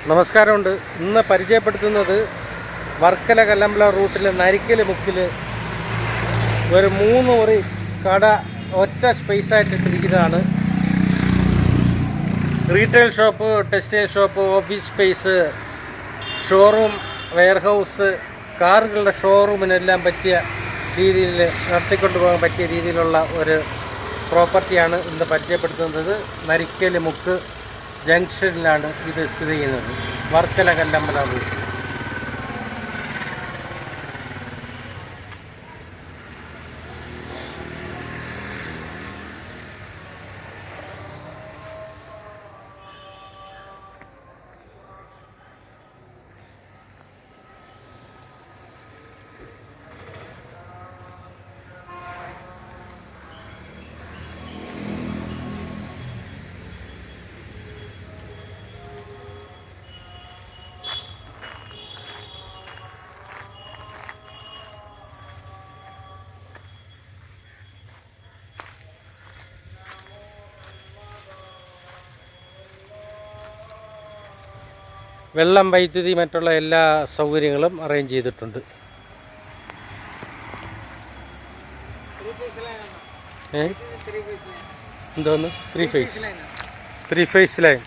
നമസ്കാരമുണ്ട്. ഇന്ന് പരിചയപ്പെടുത്തുന്നത് വർക്കല കല്ലമ്പല റൂട്ടിൽ നരിക്കൽ മുക്കിൽ ഒരു 3 മുറി കട ഒറ്റ സ്പേസായിട്ടിട്ടിരിക്കുന്നതാണ്. Retail shop, textile shop, office space, showroom, warehouse, കാറുകളുടെ ഷോറൂമിനെല്ലാം പറ്റിയ രീതിയിൽ നടത്തിക്കൊണ്ടു പോകാൻ പറ്റിയ രീതിയിലുള്ള ഒരു പ്രോപ്പർട്ടിയാണ് ഇന്ന് പരിചയപ്പെടുത്തുന്നത്. നരിക്കൽ മുക്ക് ജംഗ്ഷനിലാണ് ഇത് സ്ഥിതി ചെയ്യുന്നത്. വർക്കല കല്ലമ്പല റൂട്ട്. വെള്ളം, വൈദ്യുതി, മറ്റുള്ള എല്ലാ സൗകര്യങ്ങളും അറേഞ്ച് ചെയ്തിട്ടുണ്ട്. എന്തോന്ന് 3 ഫേസ് ലൈൻ.